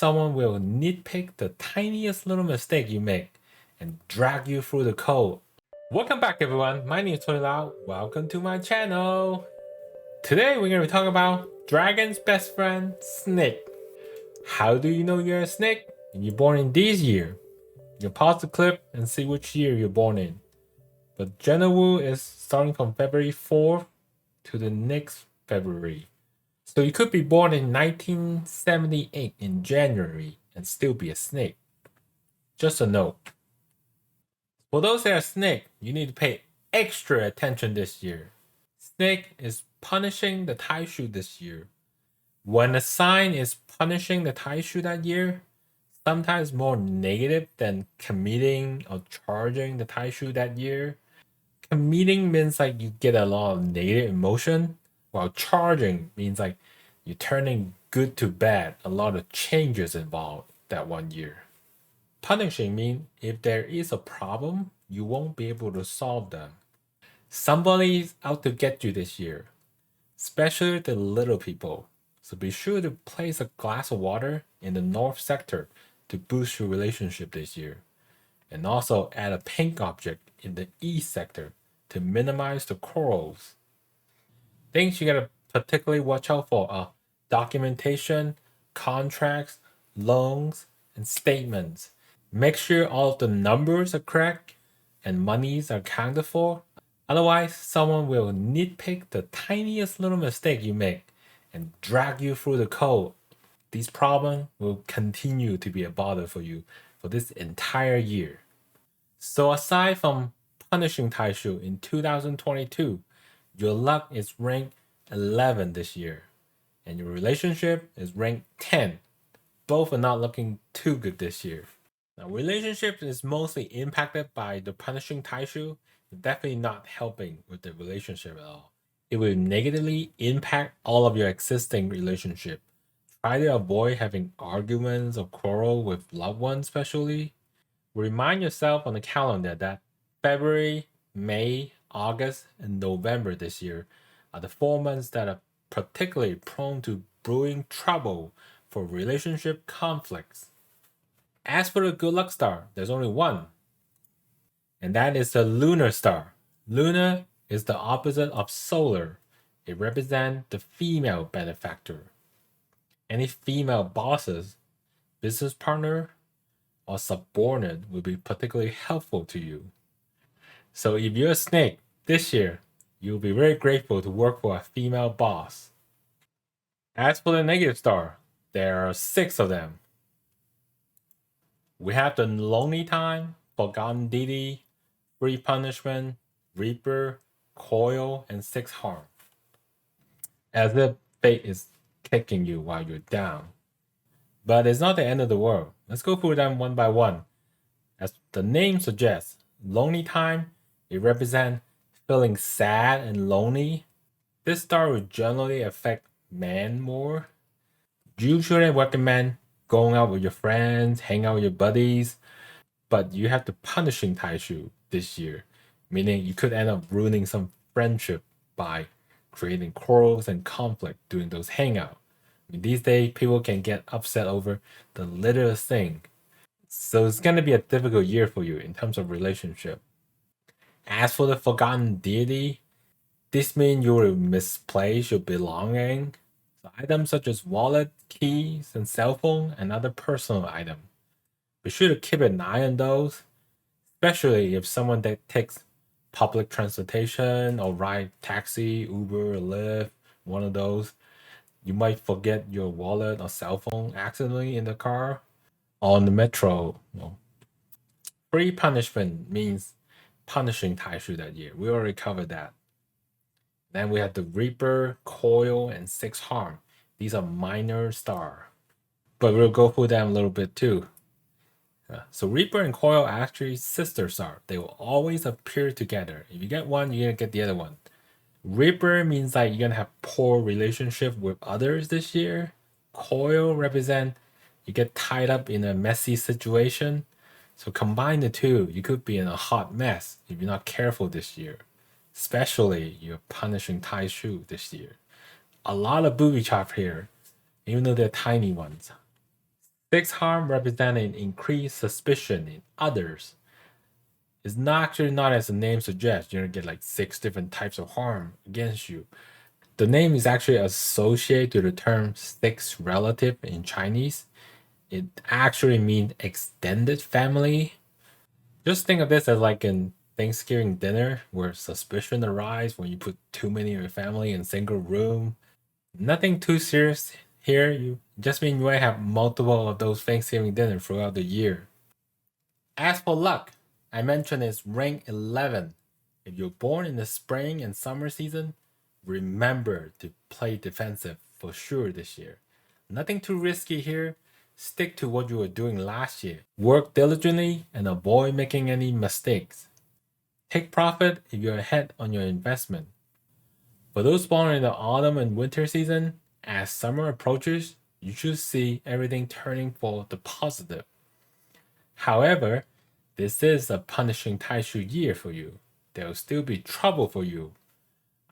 someone will nitpick the tiniest little mistake you make and drag you through the code. Welcome back everyone, my name is Tony Lau. Welcome to my channel. Today we're going to be talking about dragon's best friend, snake. How do you know you're a snake? And you're born in this year. You can pause the clip and see which year you're born in. But General Wu is starting from February 4th to the next February. So you could be born in 1978 in January and still be a snake. Just a note. For those that are snake, you need to pay extra attention this year. Snake is punishing the Tai Sui this year. When a sign is punishing the Tai Sui that year, sometimes more negative than committing or charging the Tai Sui that year. Committing means like you get a lot of negative emotion, while charging means like you're turning good to bad, a lot of changes involved that 1 year. Punishing means if there is a problem, you won't be able to solve them. Somebody's out to get you this year, especially the little people. So be sure to place a glass of water in the north sector to boost your relationship this year. And also add a pink object in the east sector to minimize the quarrels. Things you gotta particularly watch out for are documentation, contracts, loans, and statements. Make sure all of the numbers are correct and monies are accounted for. Otherwise, someone will nitpick the tiniest little mistake you make and drag you through the code. These problems will continue to be a bother for you for this entire year. So aside from punishing Tai Sui in 2022, your luck is ranked 11 this year, and your relationship is ranked 10. Both are not looking too good this year. Now, relationship is mostly impacted by the punishing Tai Sui, definitely not helping with the relationship at all. It will negatively impact all of your existing relationship. Try to avoid having arguments or quarrel with loved ones especially. Remind yourself on the calendar that February, May, August, and November this year are the 4 months that are particularly prone to brewing trouble for relationship conflicts. As for the good luck star, there's only one, and that is the lunar star. Lunar is the opposite of solar. It represents the female benefactor. Any female bosses, business partner, or subordinate will be particularly helpful to you. So if you're a snake this year, you'll be very grateful to work for a female boss. As for the negative star, there are 6 of them. We have the lonely time, forgotten deity, free punishment, reaper, coil, and 6 harm. As if fate is kicking you while you're down. But it's not the end of the world. Let's go through them one by one. As the name suggests, lonely time, it represents feeling sad and lonely. This star will generally affect men more. Usually recommend going out with your friends, hang out with your buddies, but you have the punishing Tai Sui this year, meaning you could end up ruining some friendship by creating quarrels and conflict during those hangouts. These days, people can get upset over the littlest thing. So it's going to be a difficult year for you in terms of relationship. As for the forgotten deity, this means you will misplace your belongings. So items such as wallet, keys, and cell phone, and other personal items. Be sure to keep an eye on those, especially if someone that takes public transportation or ride taxi, Uber, or Lyft, one of those. You might forget your wallet or cell phone accidentally in the car. On the metro, free punishment means punishing Tai Sui that year. We already covered that. Then we have the Reaper, Coil, and 6 Harm. These are minor star. But we'll go through them a little bit too. So Reaper and Coil are actually sister star. They will always appear together. If you get one, you're going to get the other one. Reaper means like you're going to have poor relationship with others this year. Coil represent you get tied up in a messy situation. So combine the two, you could be in a hot mess if you're not careful this year. Especially you're punishing Tai Sui this year. A lot of booby trap here, even though they're tiny ones. 6 harm representing increased suspicion in others. It's not actually not as the name suggests, you're gonna get like 6 different types of harm against you. The name is actually associated to the term sixth relative in Chinese. It actually means extended family. Just think of this as like in Thanksgiving dinner where suspicion arises when you put too many of your family in a single room. Nothing too serious here. You just mean you might have multiple of those Thanksgiving dinners throughout the year. As for luck, I mentioned it's rank 11. If you're born in the spring and summer season, remember to play defensive for sure this year. Nothing too risky here. Stick to what you were doing last year. Work diligently and avoid making any mistakes. Take profit if you're ahead on your investment. For those born in the autumn and winter season, as summer approaches, you should see everything turning for the positive. However, this is a punishing Tai Sui year for you. There will still be trouble for you.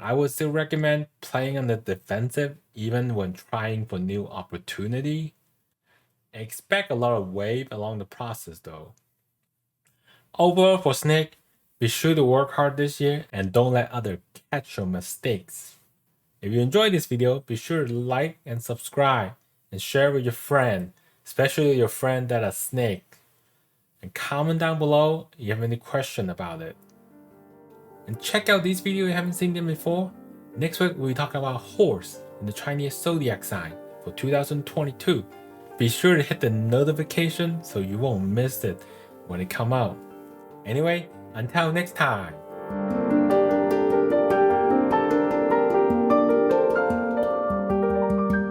I would still recommend playing on the defensive even when trying for new opportunity. Expect a lot of wave along the process though. Overall for Snake, be sure to work hard this year and don't let others catch your mistakes. If you enjoyed this video, be sure to like and subscribe and share with your friend, especially your friend that are snake. And comment down below if you have any question about it. And check out these videos if you haven't seen them before. Next week we'll talk about horse in the Chinese Zodiac sign for 2022. Be sure to hit the notification so you won't miss it when it come out. Anyway, until next time.